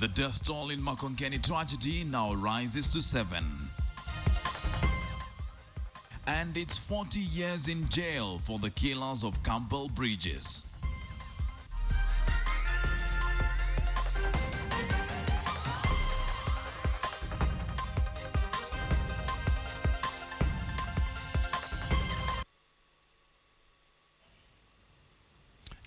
The death toll in Makongeni tragedy now rises to 7. And it's 40 years in jail for the killers of Campbell Bridges.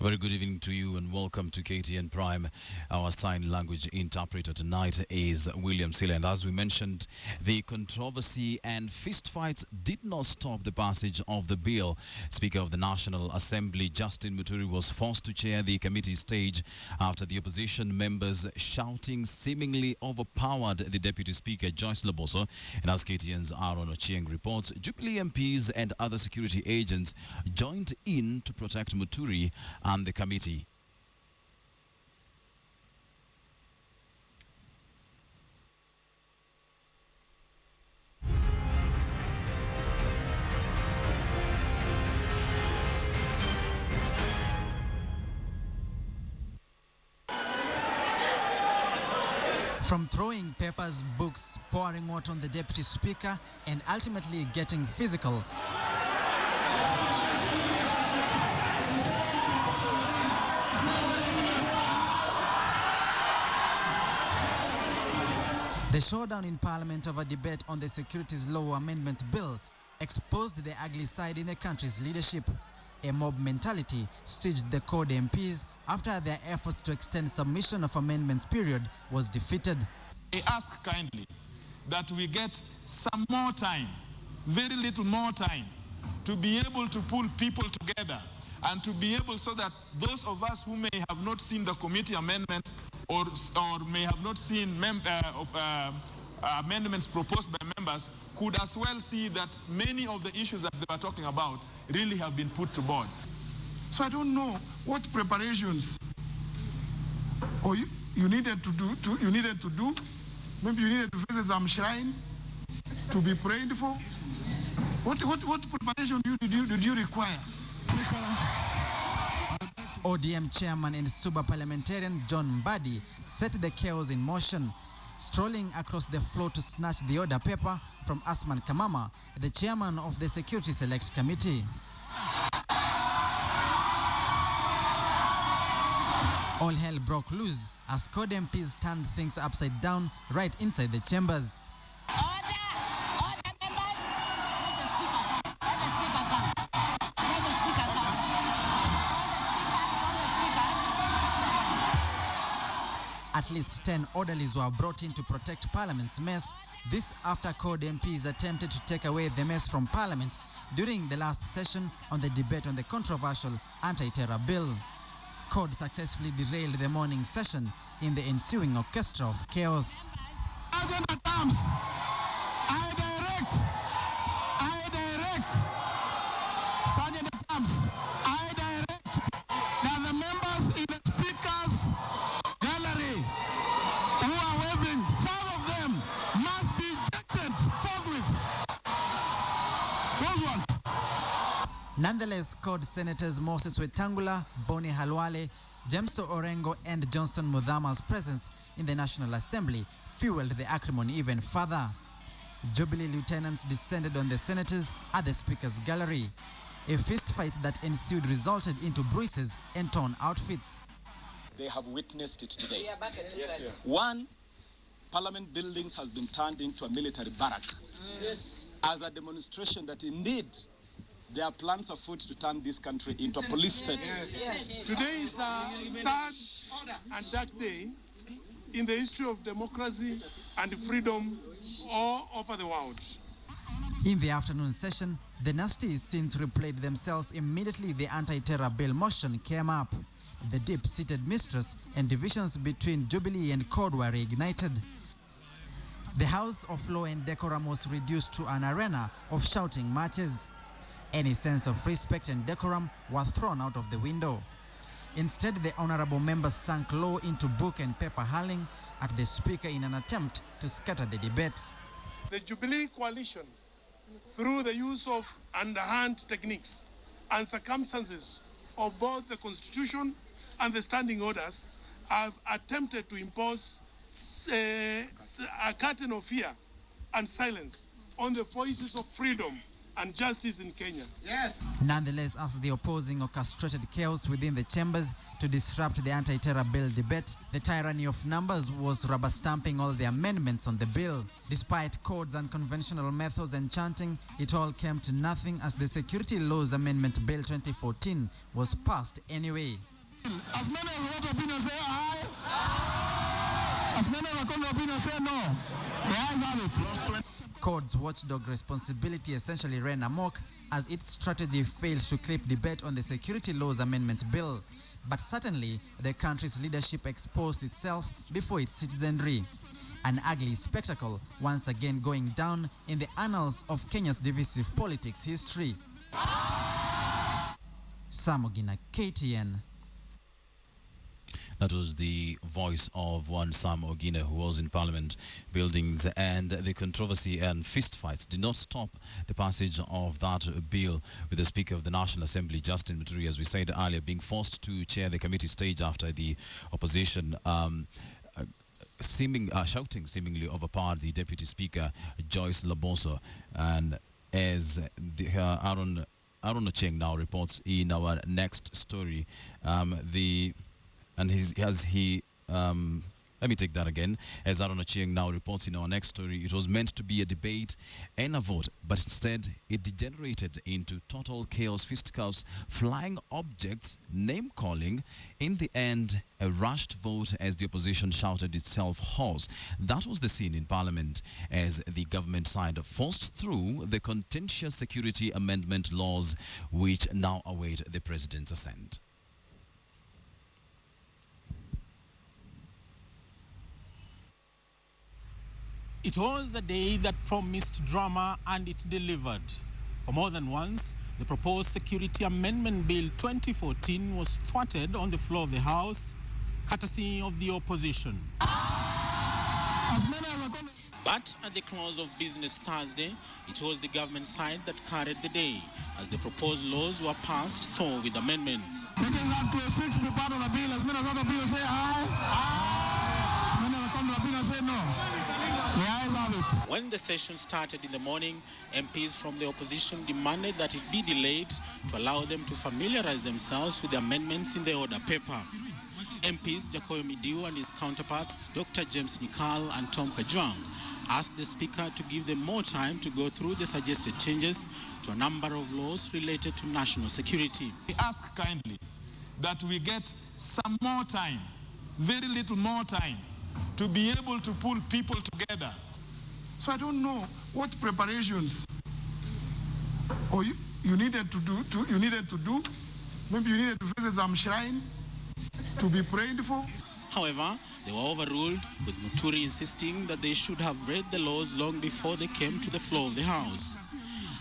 Very good evening to you and welcome to KTN Prime. Our sign language interpreter tonight is William Silla. And as we mentioned, the controversy and fistfights did not stop the passage of the bill. Speaker of the National Assembly, Justin Muturi, was forced to chair the committee stage after the opposition members shouting seemingly overpowered the Deputy Speaker, Joyce Laboso. And as KTN's Aaron Ochieng reports, Jubilee MPs and other security agents joined in to protect Muturi and the committee. From throwing papers, books, pouring water on the Deputy Speaker, and ultimately getting physical. The showdown in Parliament over debate on the Securities Law Amendment Bill exposed the ugly side in the country's leadership. A mob mentality staged the CORD MPs after their efforts to extend submission of amendments period was defeated. I ask kindly that we get some more time, very little more time, to be able to pull people together and to be able so that those of us who may have not seen the committee amendments or may have not seen amendments proposed by members could as well see that many of the issues that they were talking about really have been put to board. So I don't know what preparations or you needed to do. Maybe you needed to visit some shrine to be prayed for. What preparation did you require? ODM chairman and Suba parliamentarian John Mbadi set the chaos in motion, strolling across the floor to snatch the order paper from Asman Kamama, the chairman of the Security Select Committee. All hell broke loose as CORD MPs turned things upside down right inside the chambers. At least 10 orderlies were brought in to protect Parliament's mess. This after CORD MPs attempted to take away the mess from Parliament during the last session on the debate on the controversial anti-terror bill. CORD successfully derailed the morning session in the ensuing orchestra of chaos. Sergeant at Arms, I direct, Sergeant at Arms, I direct that the members in the Speaker's gallery who are waving, 5 of them must be ejected forthwith. Those ones. Nonetheless, CORD Senators Moses Wetangula, Boni Halwale, James Orengo and Johnson Muthama's presence in the National Assembly fueled the acrimony even further. Jubilee lieutenants descended on the senators at the Speaker's gallery. A fistfight that ensued resulted into bruises and torn outfits. They have witnessed it today. Yes. One, Parliament buildings has been turned into a military barrack. Yes. As a demonstration that indeed there are plans afoot to turn this country into a police state. Yes. Yes. Today is a sad and dark day in the history of democracy and freedom all over the world. In the afternoon session, the nasty scenes replayed themselves immediately the anti-terror bill motion came up. The deep-seated mistrust and divisions between Jubilee and CORD were reignited. The House of Law and Decorum was reduced to an arena of shouting matches. Any sense of respect and decorum were thrown out of the window. Instead, the honorable members sank low into book and paper hurling at the Speaker in an attempt to scatter the debate. The Jubilee coalition, through the use of underhand techniques and circumstances of both the Constitution and the standing orders, have attempted to impose a curtain of fear and silence on the voices of freedom and justice in Kenya. Yes. Nonetheless, as the opposing orchestrated chaos within the chambers to disrupt the anti-terror bill debate, the tyranny of numbers was rubber stamping all the amendments on the bill. Despite codes and conventional methods and chanting, it all came to nothing as the Security Laws Amendment Bill 2014 was passed anyway. As many as want opinion say aye. As many as want opinion say no. The ayes have it. CORD's watchdog responsibility essentially ran amok as its strategy fails to clip debate on the Security Laws Amendment Bill. But certainly, the country's leadership exposed itself before its citizenry. An ugly spectacle once again going down in the annals of Kenya's divisive politics history. Sam Ogina, KTN. That was the voice of one Sam Ogina, who was in Parliament buildings, and the controversy and fistfights did not stop the passage of that bill, with the Speaker of the National Assembly, Justin Muturi, as we said earlier, being forced to chair the committee stage after the opposition shouting seemingly overpowered the Deputy Speaker, Joyce Laboso. And as Aaron Ocheng now reports in our next story, let me take that again. As Aaron Ocheng now reports in our next story, it was meant to be a debate and a vote, but instead it degenerated into total chaos, fisticuffs, flying objects, name-calling. In the end, a rushed vote as the opposition shouted itself hoarse. That was the scene in Parliament as the government side forced through the contentious security amendment laws, which now await the president's assent. It was a day that promised drama, and it delivered. For more than once, the proposed Security Amendment Bill 2014 was thwarted on the floor of the House, courtesy of the opposition. But at the close of business Thursday, it was the government side that carried the day, as the proposed laws were passed through with amendments. Meetings up to 6 be part of the bill. As many as want opinion say aye. As many as want opinion say no. The ayes have it. When the session started in the morning, MPs from the opposition demanded that it be delayed to allow them to familiarize themselves with the amendments in the order paper. MPs Jacoyo Midiu and his counterparts, Dr. James Nikal and Tom Kajwang, asked the Speaker to give them more time to go through the suggested changes to a number of laws related to national security. We ask kindly that we get some more time, very little more time, to be able to pull people together. So I don't know what preparations or you needed to do. Maybe you needed to visit some shrine to be prayed for. However, they were overruled, with Muturi insisting that they should have read the laws long before they came to the floor of the House.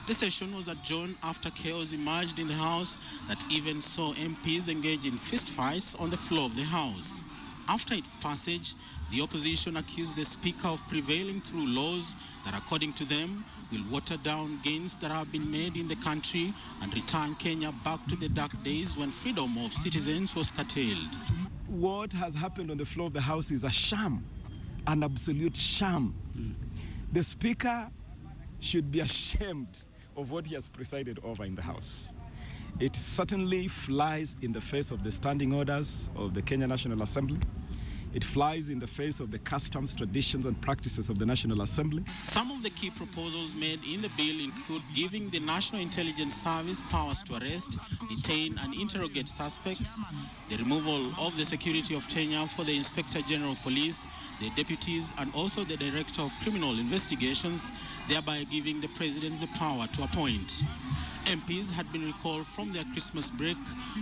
The session was adjourned after chaos emerged in the House that even saw MPs engage in fistfights on the floor of the House. After its passage, the opposition accused the Speaker of prevailing through laws that, according to them, will water down gains that have been made in the country and return Kenya back to the dark days when freedom of citizens was curtailed. What has happened on the floor of the House is a sham, an absolute sham. The Speaker should be ashamed of what he has presided over in the House. It certainly flies in the face of the standing orders of the Kenya National Assembly. It flies in the face of the customs, traditions, and practices of the National Assembly. Some of the key proposals made in the bill include giving the National Intelligence Service powers to arrest, detain, and interrogate suspects, the removal of the security of tenure for the Inspector General of Police, the deputies, and also the Director of Criminal Investigations, thereby giving the President the power to appoint. MPs had been recalled from their Christmas break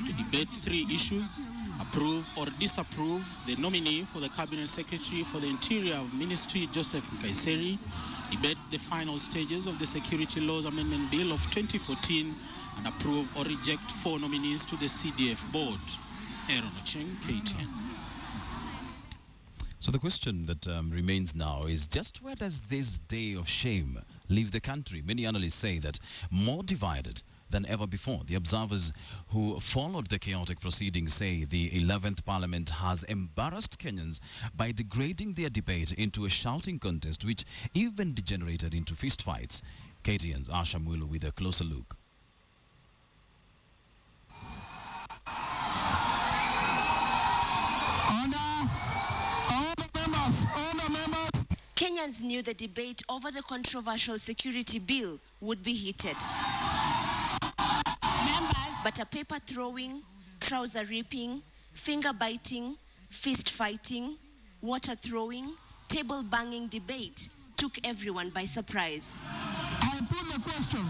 to debate 3 issues: approve or disapprove the nominee for the Cabinet Secretary for the Interior Ministry, Joseph Nkaiseri, debate the final stages of the Security Laws Amendment Bill of 2014, and approve or reject 4 nominees to the CDF board. Aaron Ocheng, KTN. So the question that remains now is just where does this day of shame leave the country? Many analysts say that more divided than ever before. The observers who followed the chaotic proceedings say the 11th Parliament has embarrassed Kenyans by degrading their debate into a shouting contest, which even degenerated into fistfights. KTN's Asha Mulu with a closer look. Kenyans knew the debate over the controversial security bill would be heated. But a paper throwing, trouser ripping, finger biting, fist fighting, water throwing, table banging debate took everyone by surprise. I put the question,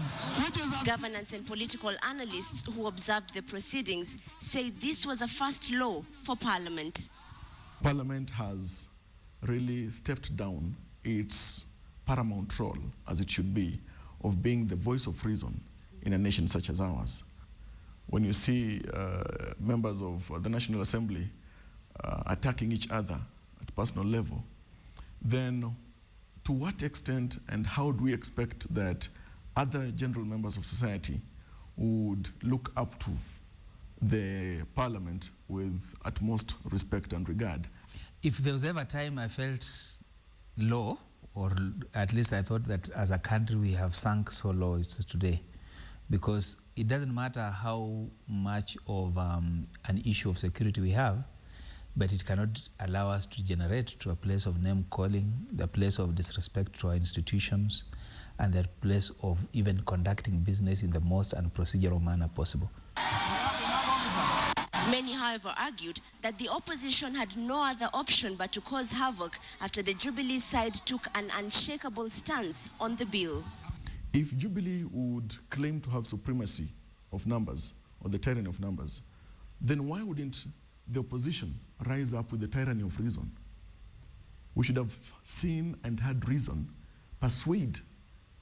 which is Governance and political analysts who observed the proceedings say this was a first low for Parliament. Parliament has really stepped down its paramount role, as it should be, of being the voice of reason in a nation such as ours. When you see members of the National Assembly attacking each other at personal level, then to what extent and how do we expect that other general members of society would look up to the Parliament with utmost respect and regard? If there was ever a time I felt low, or at least I thought that as a country we have sunk so low, it's today. Because it doesn't matter how much of an issue of security we have, but it cannot allow us to generate to a place of name calling, the place of disrespect to our institutions, and the place of even conducting business in the most unprocedural manner possible. Many, however, argued that the opposition had no other option but to cause havoc after the Jubilee side took an unshakable stance on the bill. If Jubilee would claim to have supremacy of numbers, or the tyranny of numbers, then why wouldn't the opposition rise up with the tyranny of reason? We should have seen and had reason persuade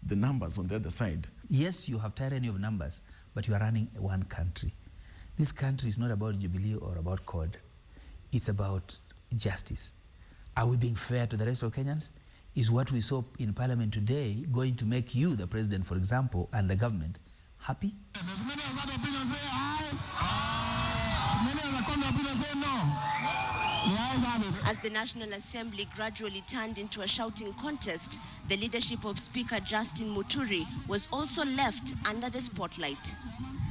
the numbers on the other side. Yes, you have tyranny of numbers, but you are running one country. This country is not about Jubilee or about code. It's about justice. Are we being fair to the rest of Kenyans? Is what we saw in Parliament today going to make you, the president, for example, and the government, happy? As many as other opinions say aye, as many as the counter opinions say no. The ayes have it. As the National Assembly gradually turned into a shouting contest, the leadership of Speaker Justin Muturi was also left under the spotlight.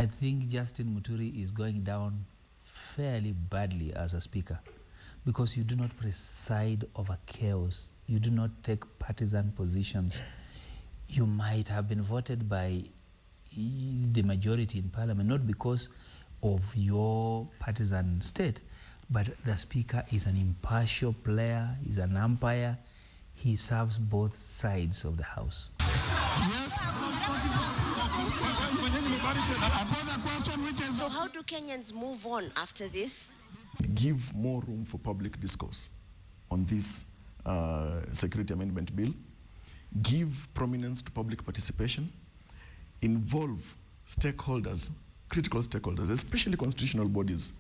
I think Justin Muturi is going down fairly badly as a speaker, because you do not preside over chaos. You do not take partisan positions. You might have been voted by the majority in Parliament, not because of your partisan state, but the speaker is an impartial player, he's an umpire. He serves both sides of the House. Yes. So how do Kenyans move on after this? Give more room for public discourse on this security amendment bill. Give prominence to public participation. Involve stakeholders, critical stakeholders, especially constitutional bodies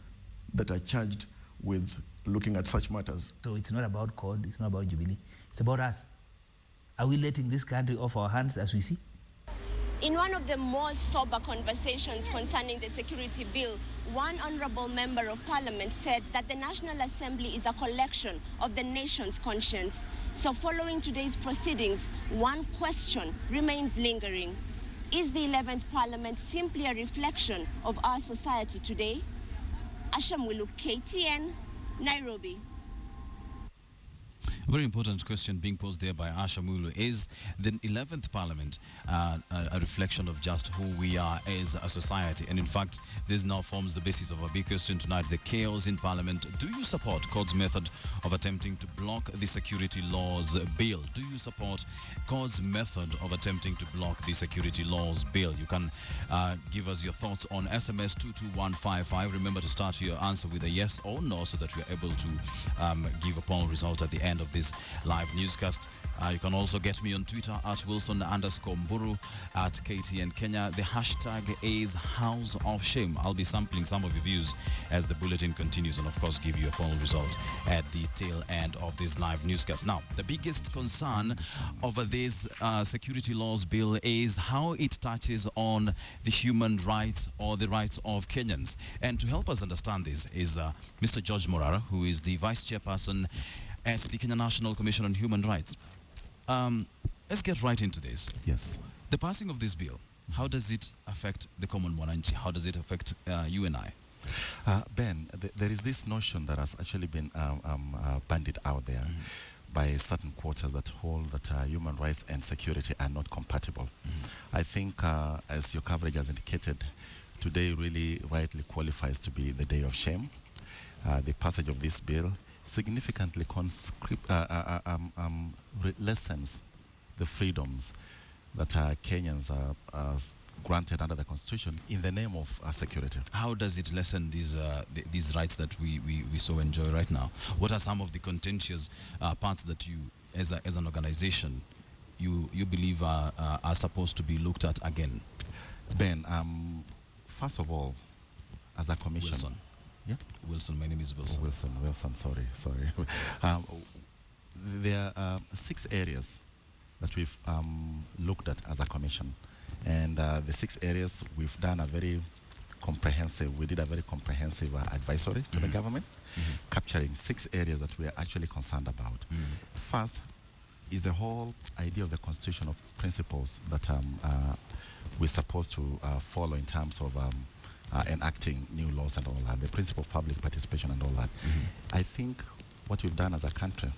that are charged with looking at such matters. So it's not about code, it's not about Jubilee, it's about us. Are we letting this country off our hands as we see? In one of the most sober conversations concerning the security bill, one honorable member of Parliament said that the National Assembly is a collection of the nation's conscience. So following today's proceedings, one question remains lingering. Is the 11th Parliament simply a reflection of our society today? Ashamwilu, KTN, Nairobi. A very important question being posed there by Asha Mulu. Is the 11th Parliament a reflection of just who we are as a society? And in fact, this now forms the basis of our big question tonight, the chaos in Parliament. Do you support CORD's method of attempting to block the security laws bill? Do you support CORD's method of attempting to block the security laws bill? You can give us your thoughts on SMS 22155. Remember to start your answer with a yes or no so that we are able to give a poll result at the end of this this live newscast. You can also get me on Twitter at Wilson_Mburu, at KTN Kenya. The hashtag is House of Shame. I'll be sampling some of your views as the bulletin continues, and of course give you a poll result at the tail end of this live newscast. Now, the biggest concern over this security laws bill is how it touches on the human rights or the rights of Kenyans. And to help us understand this is Mr. George Morara, who is the Vice Chairperson at the Kenya National Commission on Human Rights. Let's get right into this. Yes. The passing of this bill, how does it affect the common mwananchi? How does it affect you and I? Ben, there is this notion that has actually been bandied out there by certain quarters that hold that human rights and security are not compatible. I think, as your coverage has indicated, today really rightly qualifies to be the day of shame. The passage of this bill significantly lessens the freedoms that Kenyans are granted under the Constitution in the name of security. How does it lessen these rights that we so enjoy right now? What are some of the contentious parts that you, as an organization, you believe are supposed to be looked at again? Ben, first of all, as a commission... Wilson. Yeah? Wilson, my name is Wilson. Wilson, sorry. There are 6 areas that we've looked at as a commission. And the 6 areas we've done we did a very comprehensive advisory to the government, capturing 6 areas that we are actually concerned about. First is the whole idea of the constitutional principles that we're supposed to follow in terms of enacting new laws and all that, the principle of public participation and all that. I think what we've done as a country,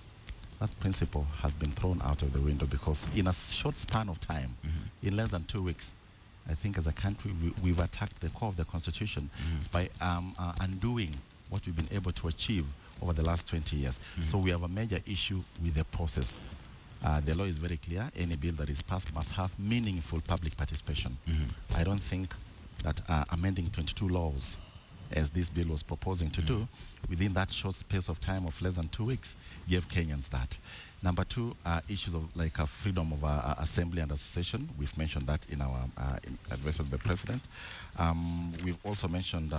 that principle has been thrown out of the window, because in a short span of time, in less than 2 weeks, I think as a country we've attacked the core of the Constitution by undoing what we've been able to achieve over the last 20 years. So we have a major issue with the process. The law is very clear. Any bill that is passed must have meaningful public participation. I don't think that amending 22 laws, as this bill was proposing to do, within that short space of time of less than 2 weeks, gave Kenyans that. Number 2, issues of like freedom of assembly and association. We've mentioned that in our address of the president. We've also mentioned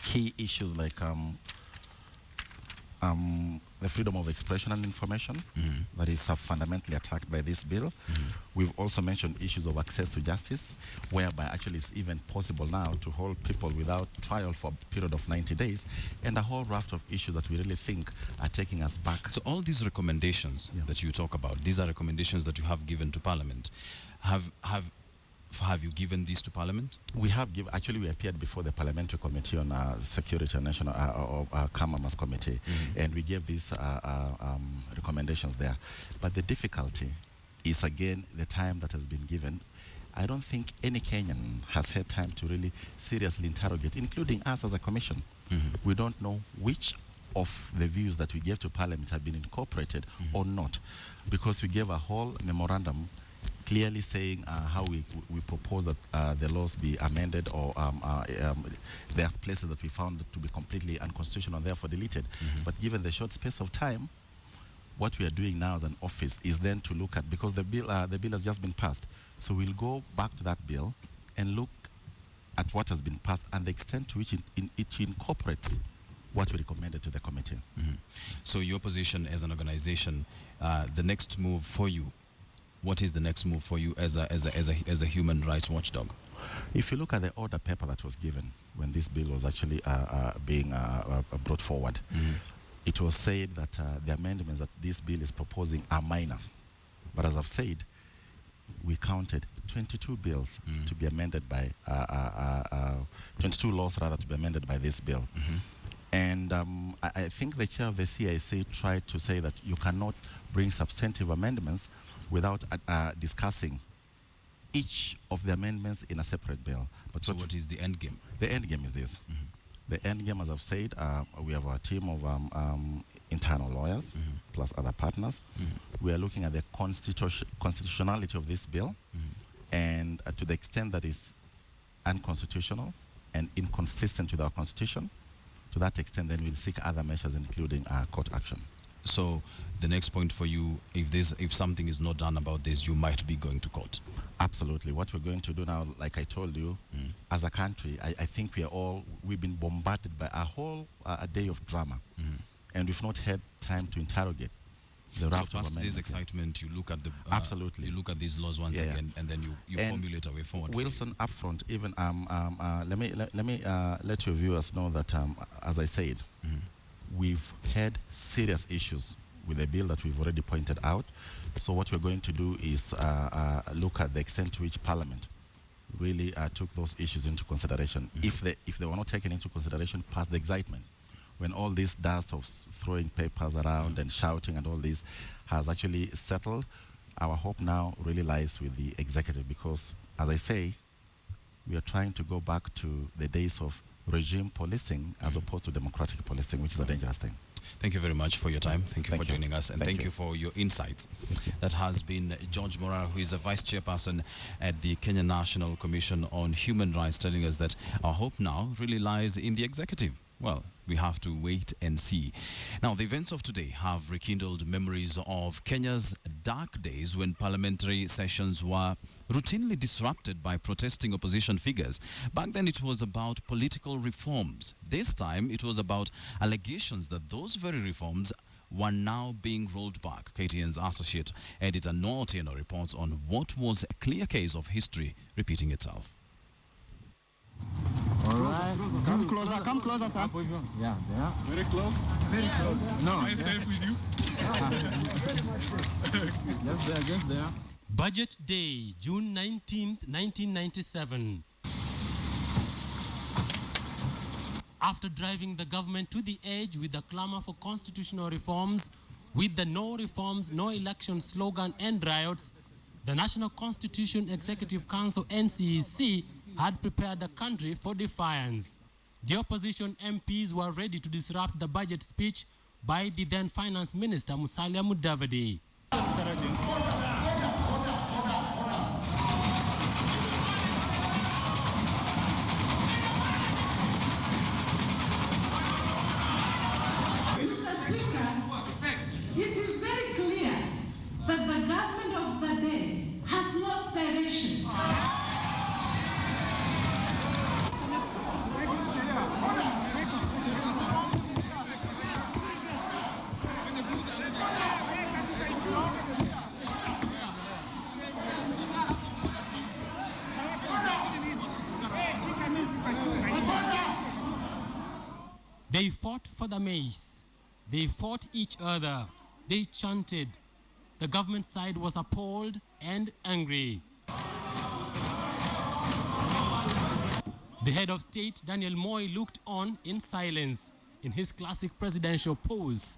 key issues like the freedom of expression and information that is fundamentally attacked by this bill. We've also mentioned issues of access to justice, whereby actually it's even possible now to hold people without trial for a period of 90 days, and a whole raft of issues that we really think are taking us back. So all these recommendations that you talk about, these are recommendations that you have given to Parliament. Have you given these to Parliament? We have given. Actually, we appeared before the Parliamentary Committee on Security and National Commerce Committee, and we gave these recommendations there. But the difficulty is, again, the time that has been given. I don't think any Kenyan has had time to really seriously interrogate, including us as a commission. We don't know which of the views that we gave to Parliament have been incorporated or not, because we gave a whole memorandum clearly saying how we propose that the laws be amended, or there are places that we found to be completely unconstitutional and therefore deleted. But given the short space of time, what we are doing now as an office is then to look at, because the bill has just been passed, so we'll go back to that bill and look at what has been passed and the extent to which it incorporates what we recommended to the committee. So your position as an organization, the next move for you, what is the next move for you as a human rights watchdog? If you look at the order paper that was given when this bill was actually being brought forward, it was said that the amendments that this bill is proposing are minor. But as I've said, we counted 22 bills to be amended by, 22 laws rather to be amended by this bill. And I think the chair of the CIC tried to say that you cannot bring substantive amendments without discussing each of the amendments in a separate bill. But so what is the end game? The end game is this. The end game, as I've said, we have a team of internal lawyers plus other partners. We are looking at the constitutionality of this bill, and to the extent that is unconstitutional and inconsistent with our constitution, to that extent then we'll seek other measures, including court action. So the next point for you, if something is not done about this, you might be going to court. Absolutely. What we're going to do now, like I told you, as a country, I think we've been bombarded by a whole a day of drama, and we've not had time to interrogate the raft so of past this amendments. excitement, you look at the absolutely, you look at these laws once again, and then you formulate a way forward. Wilson, upfront, even let me let your viewers know that as I said, we've had serious issues with the bill that we've already pointed out. So what we're going to do is look at the extent to which Parliament really took those issues into consideration. If they were not taken into consideration past the excitement, when all this dust of throwing papers around and shouting and all this has actually settled, our hope now really lies with the executive, because, as I say, we are trying to go back to the days of regime policing as opposed to democratic policing, which is a dangerous thing. Thank you very much for your time. Thank you for joining us, and thank you for your insights. That has been George Morar, who is a vice chairperson at the Kenya National Commission on Human Rights, telling us that our hope now really lies in the executive. Well, we have to wait and see. Now, the events of today have rekindled memories of Kenya's dark days when parliamentary sessions were routinely disrupted by protesting opposition figures. Back then, it was about political reforms. This time, it was about allegations that those very reforms were now being rolled back. KTN's associate editor Noah Otieno reports on what was a clear case of history repeating itself. All right. Come closer, sir. Yeah, yeah. Very close? Very close. No. Am I safe with you? Just there. Budget Day, June 19th, 1997. After driving the government to the edge with the clamor for constitutional reforms, with the no reforms, no election slogan and riots, the National Constitution Executive Council, NCEC, had prepared the country for defiance. The opposition MPs were ready to disrupt the budget speech by the then Finance Minister, Musalia Mudavadi. Mr. Speaker, it is very clear that the government of the day has lost direction. They fought for the maize. They fought each other. They chanted. The government side was appalled and angry. The head of state, Daniel Moi, looked on in silence in his classic presidential pose.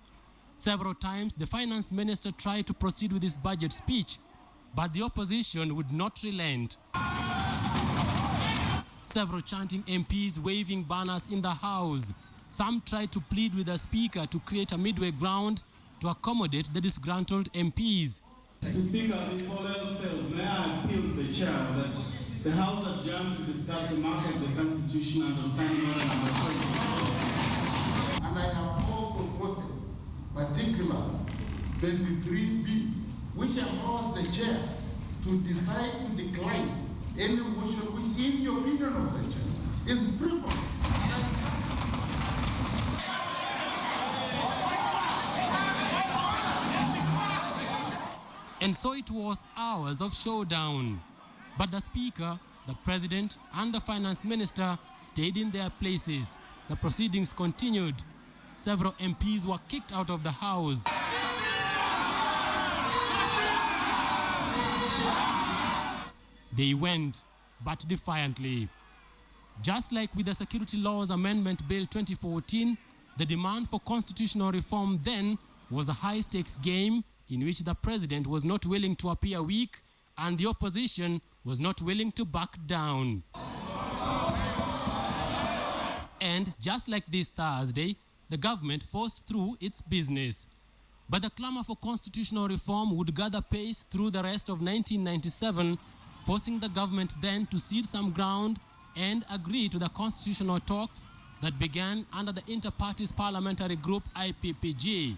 Several times, the finance minister tried to proceed with his budget speech, but the opposition would not relent. Several chanting MPs waving banners in the house. Some tried to plead with the speaker to create a midway ground to accommodate the disgruntled MPs. Mr. Speaker, if all else fails, may I appeal to the chair that the House adjourn to discuss the matter of the Constitution under Standing Order number 20. And I have also quoted particular 23B, which allows the chair to decide to decline any motion which, in the opinion of the chair, is frivolous. And so it was hours of showdown. But the speaker, the president, and the finance minister stayed in their places. The proceedings continued. Several MPs were kicked out of the house. They went, but defiantly. Just like with the Security Laws Amendment Bill 2014, the demand for constitutional reform then was a high-stakes game in which the president was not willing to appear weak and the opposition was not willing to back down. And just like this Thursday, the government forced through its business. But the clamor for constitutional reform would gather pace through the rest of 1997, forcing the government then to cede some ground and agree to the constitutional talks that began under the Inter-Parties Parliamentary Group, IPPG.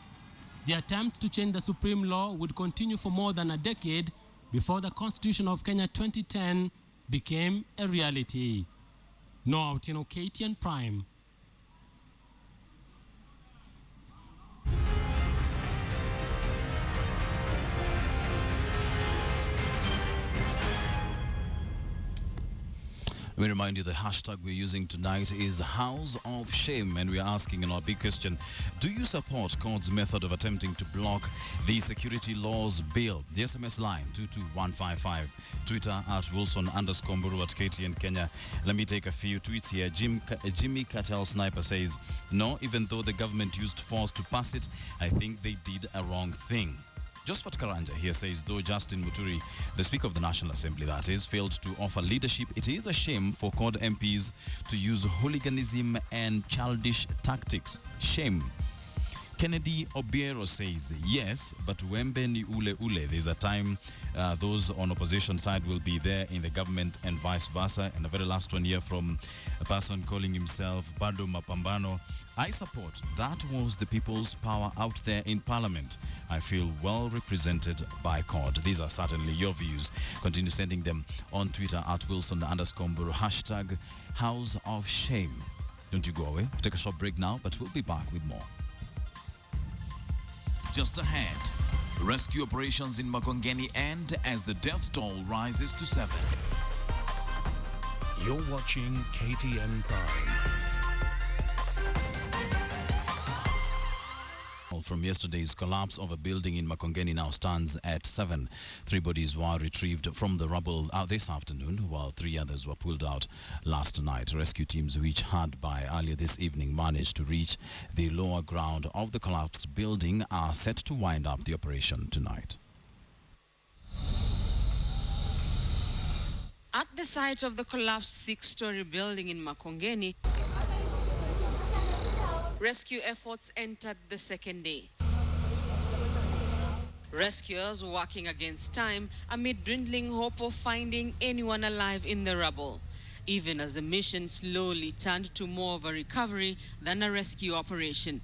the attempts to change the supreme law would continue for more than a decade before the Constitution of Kenya 2010 became a reality. Noah Otieno, KTN Prime. Let me remind you the hashtag we're using tonight is House of Shame, and we're asking in our big question, do you support court's method of attempting to block the security laws bill? The SMS line 22155, Twitter at Wilson_Mburu at KTN Kenya. Let me take a few tweets here. Jimmy Cattell Sniper says, no, even though the government used force to pass it, I think they did a wrong thing. Josephat Karanja here says, though Justin Muturi, the Speaker of the National Assembly that is, failed to offer leadership, it is a shame for CORD MPs to use hooliganism and childish tactics. Shame. Kennedy Obiero says, yes, but Wembe ni ule ule. There's a time those on opposition side will be there in the government and vice versa. And the very last one here from a person calling himself Bado Mapambano. I support. That was the people's power out there in Parliament. I feel well represented by CORD. These are certainly your views. Continue sending them on Twitter at Wilson_Mburu. Hashtag House of Shame. Don't you go away. We'll take a short break now, but we'll be back with more. Just ahead, rescue operations in Makongeni end as the death toll rises to 7. You're watching KTN Prime. From yesterday's collapse of a building in Makongeni now stands at 7. 3 bodies were retrieved from the rubble this afternoon, while 3 others were pulled out last night. Rescue teams, which had by earlier this evening managed to reach the lower ground of the collapsed building, are set to wind up the operation tonight. At the site of the collapsed 6-story building in Makongeni, rescue efforts entered the second day. Rescuers working against time amid dwindling hope of finding anyone alive in the rubble, even as the mission slowly turned to more of a recovery than a rescue operation.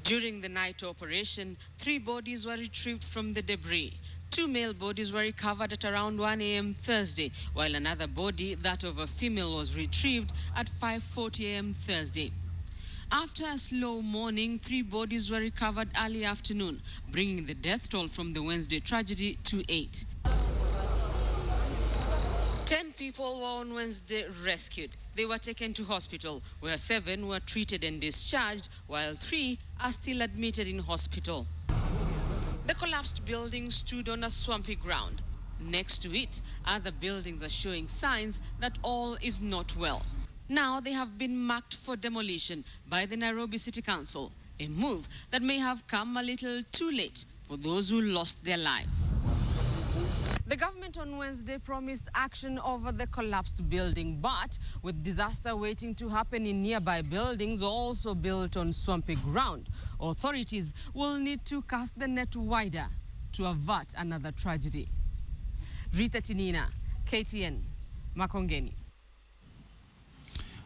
During the night operation, 3 bodies were retrieved from the debris. 2 male bodies were recovered at around 1 a.m. Thursday, while another body, that of a female, was retrieved at 5:40 a.m. Thursday. After a slow morning, 3 bodies were recovered early afternoon, bringing the death toll from the Wednesday tragedy to 8. 10 people were on Wednesday rescued. They were taken to hospital, where 7 were treated and discharged, while 3 are still admitted in hospital. The collapsed building stood on a swampy ground. Next to it, other buildings are showing signs that all is not well. Now they have been marked for demolition by the Nairobi City Council, a move that may have come a little too late for those who lost their lives. The government on Wednesday promised action over the collapsed building, but with disaster waiting to happen in nearby buildings also built on swampy ground, authorities will need to cast the net wider to avert another tragedy. Rita Tinina, KTN, Makongeni.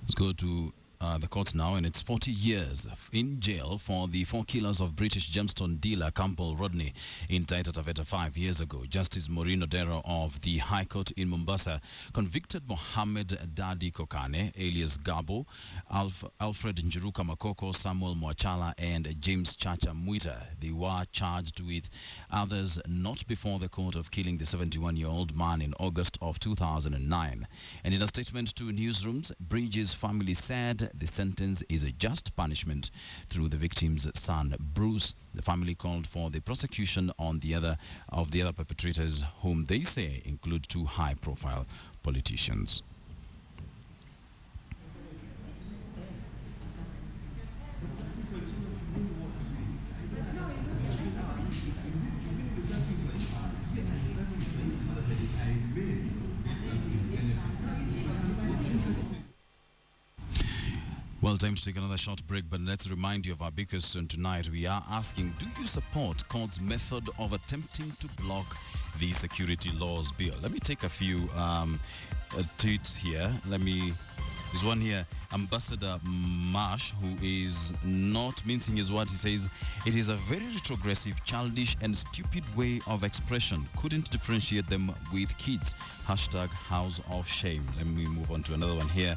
Let's go to the courts now, and it's 40 years in jail for the 4 killers of British gemstone dealer Campbell Rodney in Taita Taveta 5 years ago. Justice Maureen Odero of the High Court in Mombasa convicted Mohammed Dadi Kokane, alias Gabo, Alfred Njiruka Makoko, Samuel Mwachala, and James Chacha Mwita. They were charged with others not before the court of killing the 71-year-old man in August of 2009. And in a statement to newsrooms, Bridges' family said the sentence is a just punishment through the victim's son, Bruce. The family called for the prosecution on the other perpetrators, whom they say include 2 high-profile politicians. Well, time to take another short break, but let's remind you of our big question tonight. We are asking, do you support CORD's method of attempting to block the security laws bill? Let me take a few tweets here. Let me There's one here, Ambassador Marsh, who is not mincing his words. He says, it is a very retrogressive, childish and stupid way of expression. Couldn't differentiate them with kids. Hashtag house of shame. Let me move on to another one here,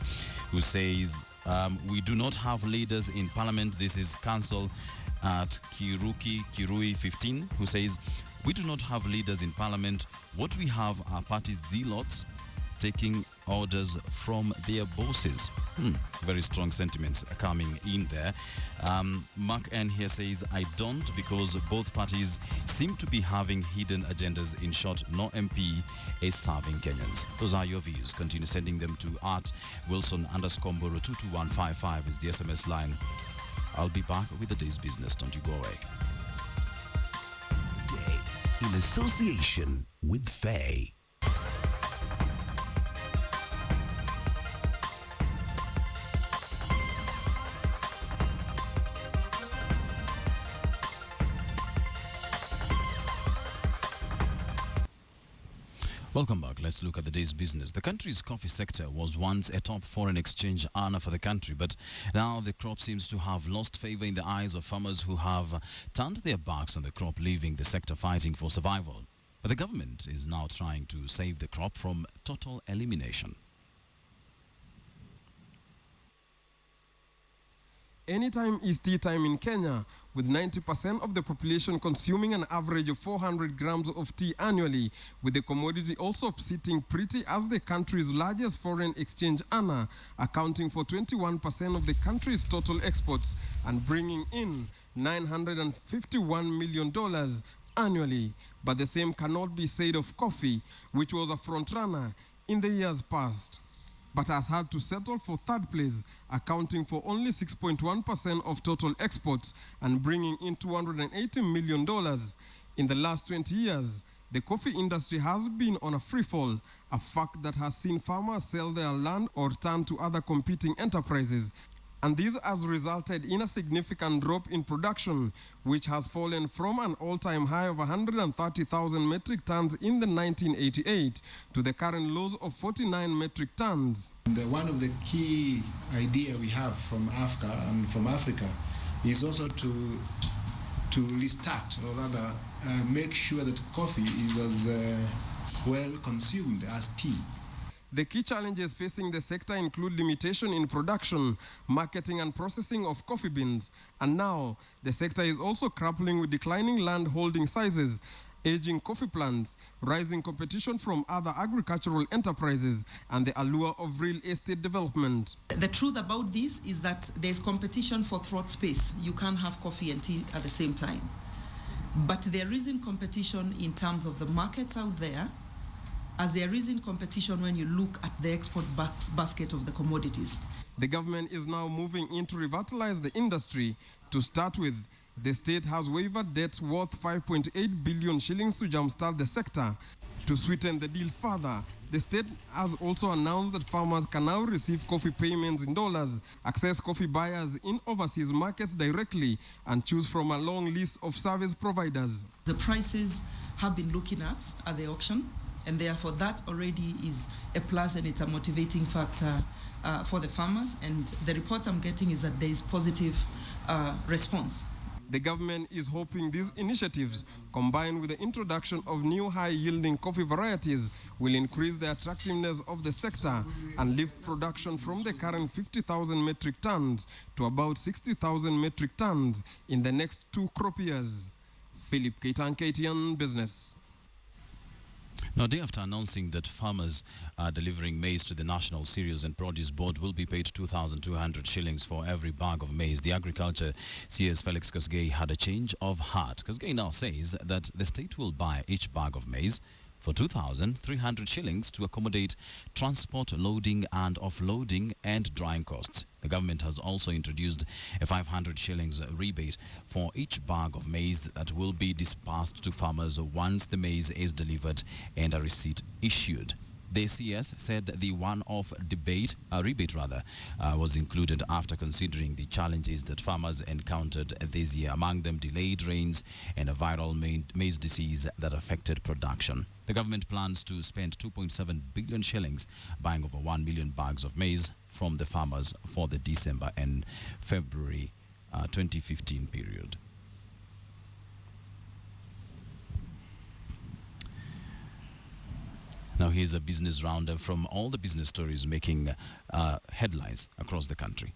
who says, we do not have leaders in parliament. This is council at Kirui 15, who says, we do not have leaders in parliament. What we have are party zealots taking orders from their bosses. Very strong sentiments coming in there. Mark N here says, I don't, because both parties seem to be having hidden agendas. In short, no MP is serving Kenyans. Those are your views. Continue sending them to @Wilson_Mburu 22155 is the SMS line. I'll be back with the day's business. Don't you go away. In association with Faye. Welcome back. Let's look at the day's business. The country's coffee sector was once a top foreign exchange earner for the country, but now the crop seems to have lost favor in the eyes of farmers who have turned their backs on the crop, leaving the sector fighting for survival. But the government is now trying to save the crop from total elimination. Anytime is tea time in Kenya, with 90% of the population consuming an average of 400 grams of tea annually, with the commodity also sitting pretty as the country's largest foreign exchange earner, accounting for 21% of the country's total exports and bringing in $951 million annually. But the same cannot be said of coffee, which was a frontrunner in the years past, but has had to settle for third place, accounting for only 6.1% of total exports and bringing in $280 million. In the last 20 years, the coffee industry has been on a free fall, a fact that has seen farmers sell their land or turn to other competing enterprises. And this has resulted in a significant drop in production, which has fallen from an all-time high of 130,000 metric tons in the 1988 to the current lows of 49 metric tons. One of the key ideas we have from Africa and from Africa is also to restart, or rather make sure that coffee is as well consumed as tea. The key challenges facing the sector include limitation in production, marketing and processing of coffee beans. And now, the sector is also grappling with declining land holding sizes, aging coffee plants, rising competition from other agricultural enterprises, and the allure of real estate development. The truth about this is that there's competition for throat space. You can't have coffee and tea at the same time. But there isn't competition in terms of the markets out there, as there isn't competition when you look at the export basket of the commodities. The government is now moving in to revitalize the industry. To start with, the state has waived debts worth 5.8 billion shillings to jumpstart the sector. To sweeten the deal further, the state has also announced that farmers can now receive coffee payments in dollars, access coffee buyers in overseas markets directly, and choose from a long list of service providers. The prices have been looking up at the auction, and therefore that already is a plus and it's a motivating factor for the farmers. And the report I'm getting is that there is positive response. The government is hoping these initiatives, combined with the introduction of new high-yielding coffee varieties, will increase the attractiveness of the sector and lift production from the current 50,000 metric tons to about 60,000 metric tons in the next 2 crop years. Philip Keitan, KTN Business. Now, a day after announcing that farmers are delivering maize to the National Cereals and Produce Board will be paid 2,200 shillings for every bag of maize, the Agriculture CS Felix Kasgei had a change of heart. Kasgei now says that the state will buy each bag of maize for 2,300 shillings to accommodate transport, loading and offloading and drying costs. The government has also introduced a 500 shillings rebate for each bag of maize that will be dispersed to farmers once the maize is delivered and a receipt issued. The CS said the one-off rebate was included after considering the challenges that farmers encountered this year, among them delayed rains and a viral maize disease that affected production. The government plans to spend 2.7 billion shillings buying over 1 million bags of maize from the farmers for the December and February 2015 period. Now here's a business roundup from all the business stories making headlines across the country.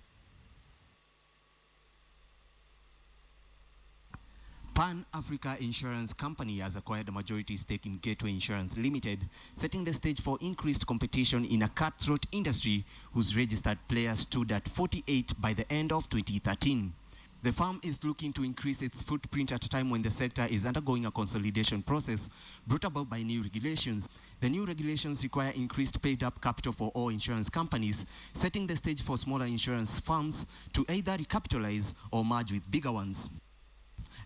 Pan Africa Insurance Company has acquired a majority stake in Gateway Insurance Limited, setting the stage for increased competition in a cutthroat industry whose registered players stood at 48 by the end of 2013. The firm is looking to increase its footprint at a time when the sector is undergoing a consolidation process brought about by new regulations. The new regulations require increased paid-up capital for all insurance companies, setting the stage for smaller insurance firms to either recapitalize or merge with bigger ones.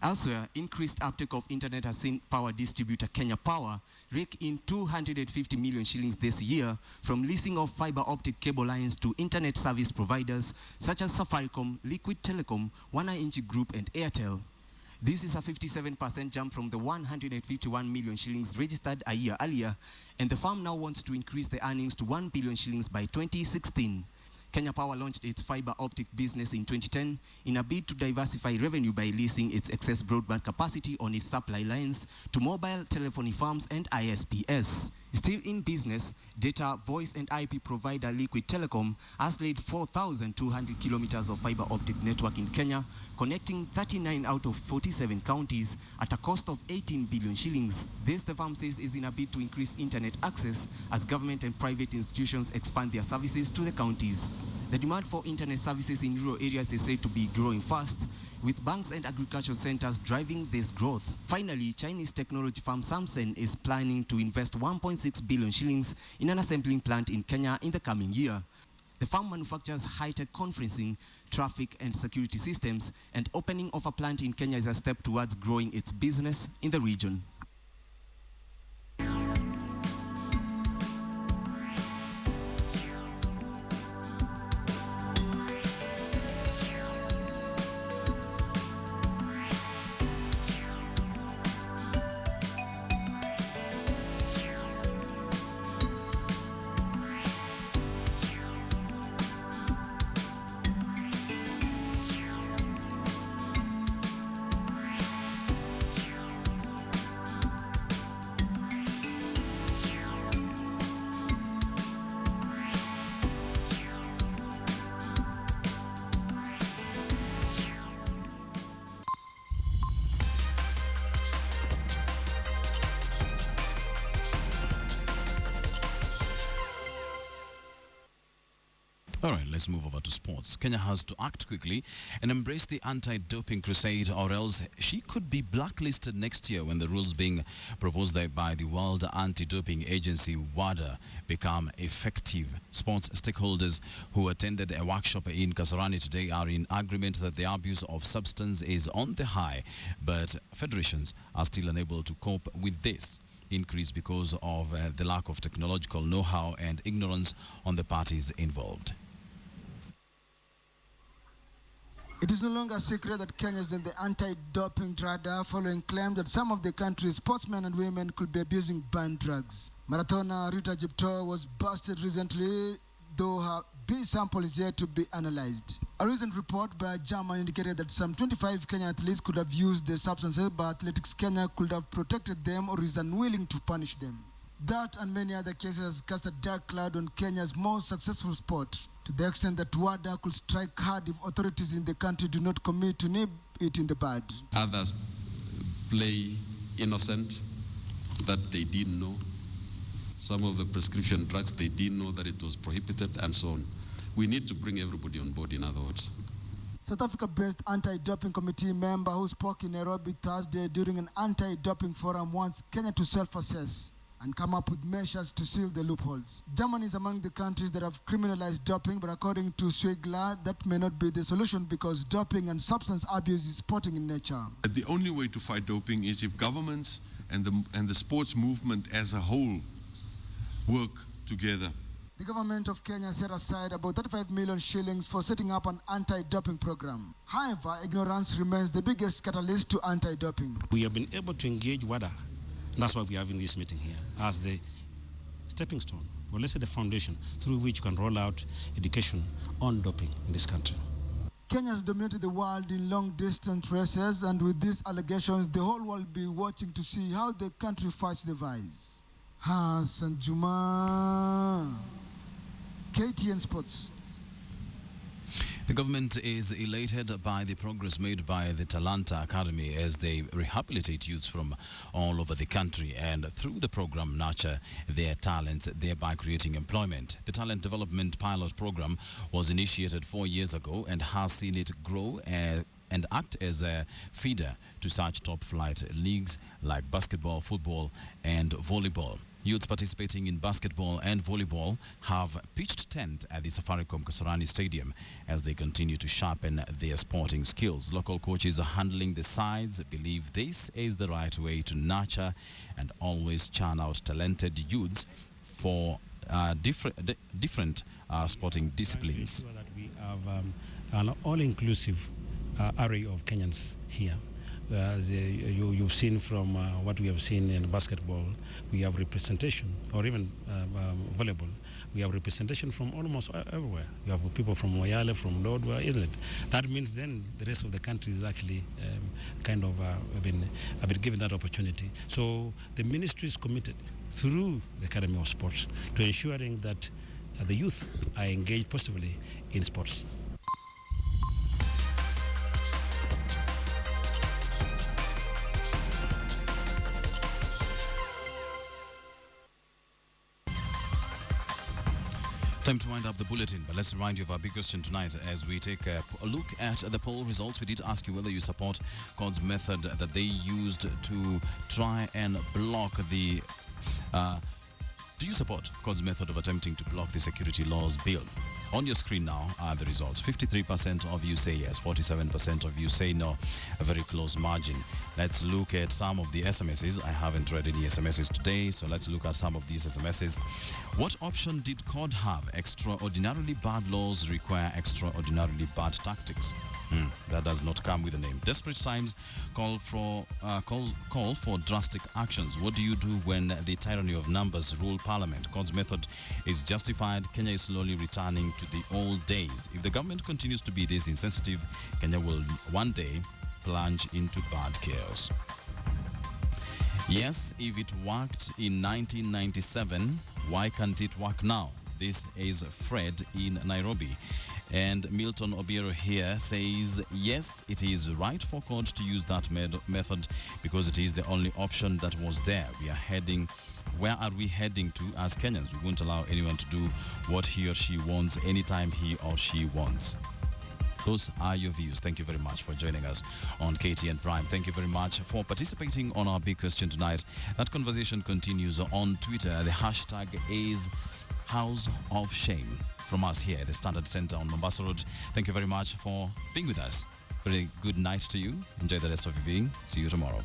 Elsewhere, increased uptake of internet has seen power distributor Kenya Power rake in 250 million shillings this year from leasing of fiber optic cable lines to internet service providers such as Safaricom, Liquid Telecom, Wana Inchi Group and Airtel. This is a 57% jump from the 151 million shillings registered a year earlier, and the firm now wants to increase the earnings to 1 billion shillings by 2016. Kenya Power launched its fiber optic business in 2010 in a bid to diversify revenue by leasing its excess broadband capacity on its supply lines to mobile telephony firms and ISPs. Still in business, data, voice and IP provider Liquid Telecom has laid 4,200 kilometers of fiber optic network in Kenya, connecting 39 out of 47 counties at a cost of 18 billion shillings. This, the firm says, is in a bid to increase internet access as government and private institutions expand their services to the counties. The demand for internet services in rural areas is said to be growing fast, with banks and agricultural centers driving this growth. Finally, Chinese technology firm Samsung is planning to invest 1.6 billion shillings in an assembling plant in Kenya in the coming year. The firm manufactures high-tech conferencing, traffic and security systems, and opening of a plant in Kenya is a step towards growing its business in the region. All right, let's move over to sports. Kenya has to act quickly and embrace the anti-doping crusade, or else she could be blacklisted next year when the rules being proposed by the World Anti-Doping Agency, WADA, become effective. Sports stakeholders who attended a workshop in Kasarani today are in agreement that the abuse of substance is on the high, but federations are still unable to cope with this increase because of the lack of technological know-how and ignorance on the parties involved. It is no longer a secret that Kenya is in the anti-doping radar following claims that some of the country's sportsmen and women could be abusing banned drugs. Marathoner Rita Jeptoo was busted recently, though her B sample is yet to be analyzed. A recent report by German indicated that some 25 Kenyan athletes could have used the substances, but Athletics Kenya could have protected them or is unwilling to punish them. That and many other cases cast a dark cloud on Kenya's most successful sport, to the extent that WADA could strike hard if authorities in the country do not commit to nip it in the bud. Others play innocent, that they didn't know. Some of the prescription drugs, they didn't know that it was prohibited, and so on. We need to bring everybody on board, in other words. South Africa-based anti-doping committee member who spoke in Nairobi Thursday during an anti-doping forum wants Kenya to self-assess and come up with measures to seal the loopholes. Germany is among the countries that have criminalized doping, but according to Swigler, that may not be the solution because doping and substance abuse is sporting in nature. The only way to fight doping is if governments and the sports movement as a whole work together. The government of Kenya set aside about 35 million shillings for setting up an anti-doping program. However, ignorance remains the biggest catalyst to anti-doping. We have been able to engage WADA. That's why we are having this meeting here as the stepping stone, or let's say the foundation, through which you can roll out education on doping in this country. Kenya has dominated the world in long-distance races, and with these allegations, the whole world will be watching to see how the country fights the vice. Hassan Juma, KTN Sports. The government is elated by the progress made by the Talanta Academy as they rehabilitate youths from all over the country and through the program nurture their talents, thereby creating employment. The Talent Development Pilot Program was initiated 4 years ago and has seen it grow and act as a feeder to such top-flight leagues like basketball, football and volleyball. Youths participating in basketball and volleyball have pitched tent at the Safaricom Kasarani Stadium as they continue to sharpen their sporting skills. Local coaches handling the sides believe this is the right way to nurture and always churn out talented youths for different sporting disciplines. Sure that we have an all-inclusive array of Kenyans here. As you've seen from what we have seen in basketball, we have representation, or even volleyball, we have representation from almost everywhere. You have people from Moyale, from Lodwar, isn't it? That means then the rest of the country is actually kind of been given that opportunity. So the ministry is committed through the Academy of Sports to ensuring that the youth are engaged positively in sports. Time to wind up the bulletin, but let's remind you of our big question tonight as we take a look at the poll results. We did ask you whether you support God's method that they used to try and block the... do you support God's method of attempting to block the security laws bill? On your screen now are the results. 53% of you say yes, 47% of you say no, a very close margin. Let's look at some of the SMSs. I haven't read any SMSs today, so let's look at some of these SMSs. What option did COD have? Extraordinarily bad laws require extraordinarily bad tactics. That does not come with a name. Desperate times call for drastic actions. What do you do when the tyranny of numbers rule parliament? God's method is justified. Kenya is slowly returning to the old days. If the government continues to be this insensitive, Kenya will one day plunge into bad chaos. Yes, if it worked in 1997, why can't it work now? This is Fred in Nairobi. And Milton Obiero here says, yes, it is right for court to use that method because it is the only option that was there. Where are we heading to as Kenyans? We won't allow anyone to do what he or she wants anytime he or she wants. Those are your views. Thank you very much for joining us on KTN Prime. Thank you very much for participating on our big question tonight. That conversation continues on Twitter. The hashtag is House of Shame. From us here at the Standard Center on Mombasa Road. Thank you very much for being with us. Very good night to you. Enjoy the rest of your evening. See you tomorrow.